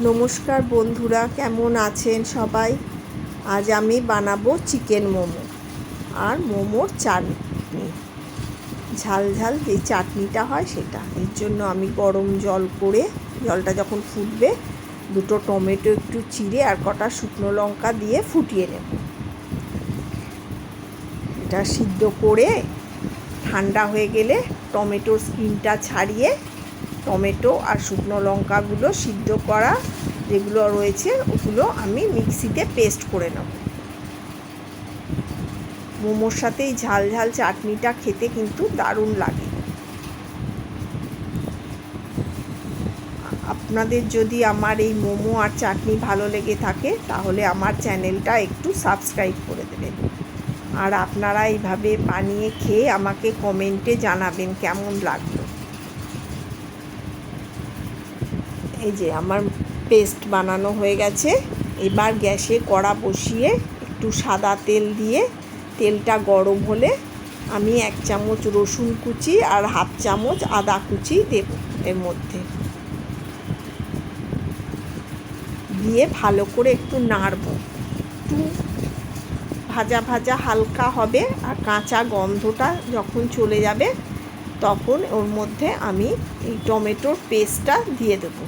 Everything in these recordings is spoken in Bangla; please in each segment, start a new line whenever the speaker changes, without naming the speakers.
নমস্কার বন্ধুরা, কেমন আছেন সবাই? আজ আমি বানাবো চিকেন মোমো আর মোমোর চাটনি। ঝাল ঝাল যে চাটনিটা হয় সেটা। এর জন্য আমি গরম জল করে, জলটা যখন ফুটবে, দুটো টমেটো একটু চিড়ে আর কটা শুকনো লঙ্কা দিয়ে ফুটিয়ে নেব। এটা সিদ্ধ করে ঠান্ডা হয়ে গেলে টমেটোর স্কিনটা ছাড়িয়ে টমেটো আর শুকনো লঙ্কাগুলো সিদ্ধ করা যেগুলো রয়েছে ওগুলো আমি মিক্সিতে পেস্ট করে নেব। মোমোর সাথে এই ঝাল ঝাল চাটনিটা খেতে কিন্তু দারুণ লাগে। আপনাদের যদি আমার এই মোমো আর চাটনি ভালো লেগে থাকে তাহলে আমার চ্যানেলটা একটু সাবস্ক্রাইব করে দেবেন। আর আপনারা এইভাবে বানিয়ে খেয়ে আমাকে কমেন্টে জানাবেন কেমন লাগলো। এই যে আমার পেস্ট বানানো হয়ে গেছে। এবার গ্যাসে কড়া বসিয়ে একটু সাদা তেল দিয়ে, তেলটা গরম হলে আমি 1 চামচ রসুন কুচি আর 1/2 চামচ আদা কুচি দেব এর মধ্যে, দিয়ে ভালো করে একটু নাড়ব। একটু ভাজা ভাজা হালকা হবে আর কাঁচা গন্ধটা যখন চলে যাবে তখন ওর মধ্যে আমি এই টমেটোর পেস্টটা দিয়ে দেবো।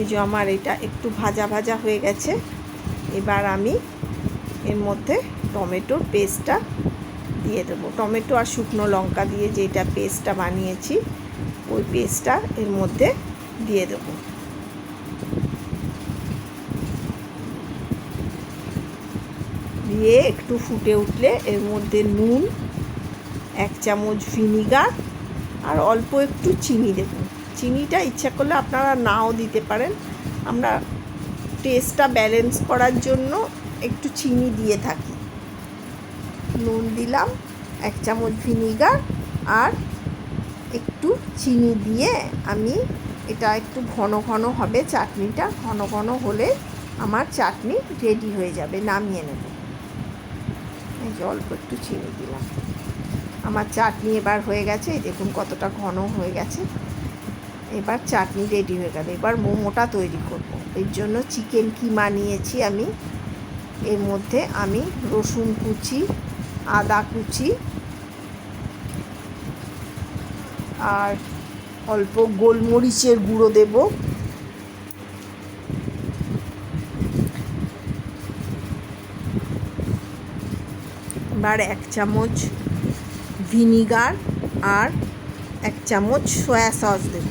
এই যে আমার এটা একটু ভাজা ভাজা হয়ে গেছে। এবার আমি এর মধ্যে টমেটোর পেস্টটা দিয়ে দেবো। টমেটো আর শুকনো লঙ্কা দিয়ে যেটা পেস্টটা বানিয়েছি ওই পেস্টটা এর মধ্যে দিয়ে দেবো। দিয়ে একটু ফুটে উঠলে এর মধ্যে নুন, 1 চামচ ভিনিগার আর অল্প একটু চিনি দেব। চিনিটা ইচ্ছা করলে আপনারা নাও দিতে পারেন। আমরা টেস্টটা ব্যালেন্স করার জন্য একটু চিনি দিয়ে থাকি। নুন দিলাম, 1 চামচ ভিনিগার আর একটু চিনি দিয়ে আমি এটা একটু ঘন ঘন হবে চাটনিটা। ঘন ঘন হলে আমার চাটনি রেডি হয়ে যাবে, নামিয়ে নেব। এই যে অল্প একটু চিনি দিলাম। আমার চাটনি এবার হয়ে গেছে। দেখুন কতটা ঘন হয়ে গেছে। এবার চাটনি রেডি হয়ে গেল। এবার মোমোটা তৈরি করব। এর জন্য চিকেন কিমা নিয়েছি আমি। এর মধ্যে আমি রসুন কুচি, আদা কুচি আর অল্প গোলমরিচের গুঁড়ো দেব। এবার 1 চামচ ভিনিগার আর 1 চামচ সয়া সস দেব।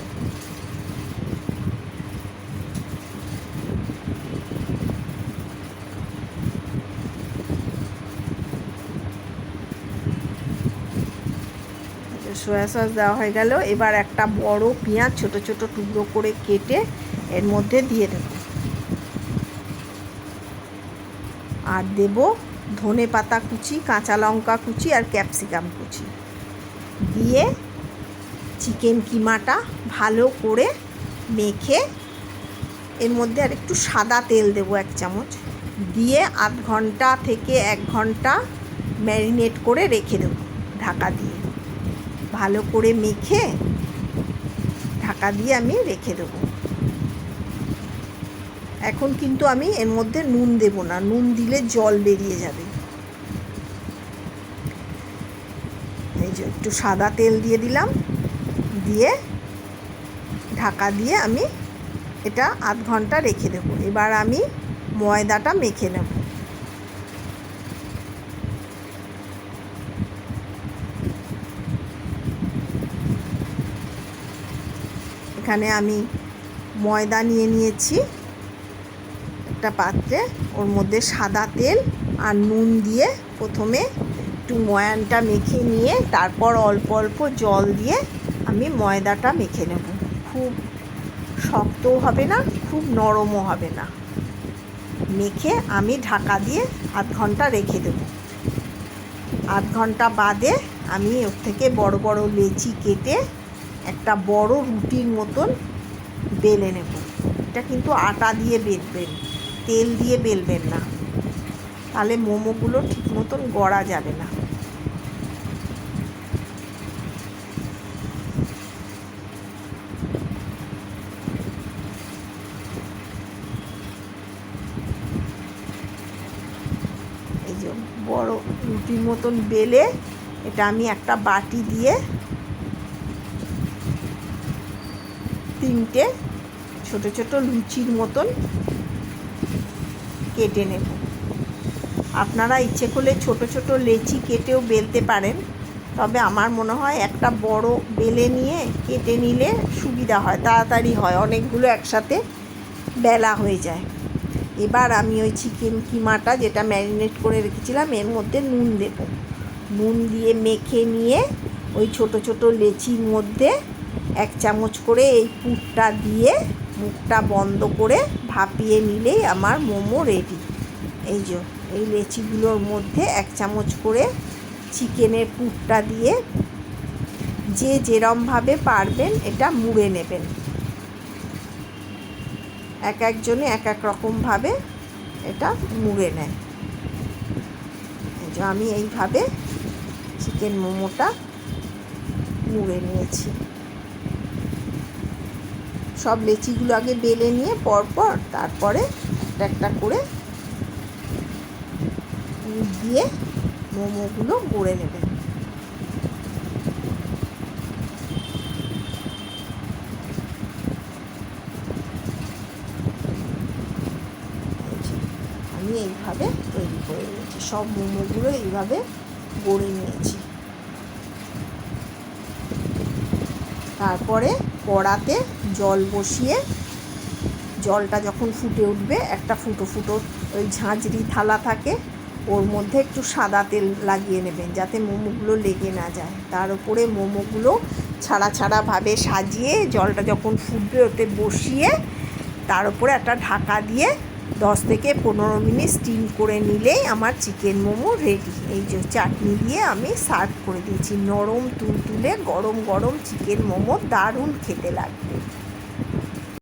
সয়া সস দেওয়া হয়ে গেল। এবার একটা বড় পেঁয়াজ ছোট ছোট টুকরো করে কেটে এর মধ্যে দিয়ে দেব। আর দেব ধনে পাতা কুচি, কাঁচা লঙ্কা কুচি আর ক্যাপসিকাম কুচি। দিয়ে চিকেন কিমাটা ভালো করে মেখে এর মধ্যে আর একটু সাদা তেল দেব 1 চামচ দিয়ে 1/2 ঘন্টা থেকে 1 ঘন্টা ম্যারিনেট করে রেখে দেব ঢাকা দিয়ে। ভালো করে মেখে ঢাকা দিয়ে আমি রেখে দেব। এখন কিন্তু আমি এর মধ্যে নুন দেব না, নুন দিলে জল বেরিয়ে যাবে। এই যে একটু সাদা তেল দিয়ে দিলাম, দিয়ে ঢাকা দিয়ে আমি এটা 1/2 ঘন্টা রেখে দেব। এবার আমি ময়দাটা মেখে নেব। এখানে আমি ময়দা নিয়ে নিয়েছি একটা পাত্রে। ওর মধ্যে সাদা তেল আর নুন দিয়ে প্রথমে একটু ময়ানটা মেখে নিয়ে তারপর অল্প অল্প জল দিয়ে আমি ময়দাটা মেখে নেব। খুব শক্তও হবে না, খুব নরমও হবে না। মেখে আমি ঢাকা দিয়ে 1/2 ঘন্টা রেখে দেব। 1/2 ঘন্টা বাদে আমি ওর থেকে বড় বড় লেচি কেটে একটা বড় রুটির মতন বেলে নেব। এটা কিন্তু আটা দিয়ে বেলবেন, তেল দিয়ে বেলবেন না, তাহলে মোমোগুলো ঠিক মতন গড়া যাবে না। রুটির মতন বেলে এটা আমি একটা বাটি দিয়ে 3টে ছোট ছোট লুচির মতন কেটে নেব। আপনারা ইচ্ছে করলে ছোট ছোট লেচি কেটেও বেলতে পারেন, তবে আমার মনে হয় একটা বড় বেলে নিয়ে কেটে নিলে সুবিধা হয়, তাড়াতাড়ি হয়, অনেকগুলো একসাথে বেলা হয়ে যায়। এবার আমি ওই চিকেন কিমাটা যেটা ম্যারিনেট করে রেখেছিলাম এর মধ্যে নুন দেব। নুন দিয়ে মেখে নিয়ে ওই ছোট ছোট লেচির মধ্যে 1 চামচ করে এই পুরটা দিয়ে মুখটা বন্ধ করে ভাপিয়ে নিলেই আমার মোমো রেডি। এই যে এই লেচিগুলোর মধ্যে 1 চামচ করে চিকেনের পুরটা দিয়ে যে যেরমভাবে পারবেন এটা মুড়ে নেবেন। এক একজনে এক এক রকমভাবে এটা মুড়ে নেয়। আমি এইভাবে চিকেন মোমোটা মুড়ে নিয়েছি। সব লেচিগুলো আগে বেলে নিয়ে পরপর তারপরে একটা একটা করে দিয়ে মোমোগুলো গড়ে নেবেন। আমি এইভাবে তৈরি করে নিয়েছি, সব মোমোগুলো এইভাবে গড়ে নিয়েছি। তারপরে কড়াতে জল বসিয়ে জলটা যখন ফুটে উঠবে একটা ফুটো ফুটো ওই ঝাঁঝরি থালা থাকে, ওর মধ্যে একটু সাদা তেল লাগিয়ে নেবেন যাতে মোমোগুলো লেগে না যায়। তার উপরে মোমোগুলো ছাড়া ছাড়াভাবে সাজিয়ে জলটা যখন ফুটবে ওতে বসিয়ে তার উপরে একটা ঢাকা দিয়ে 10 থেকে 15 মিনিট স্টিম করে নিলেই আমার চিকেন মোমো রেডি। এই যে চাটনি দিয়ে আমি সার্ভ করে দিয়েছি। নরম তুলতুলে গরম গরম চিকেন মোমো দারুণ খেতে লাগবে।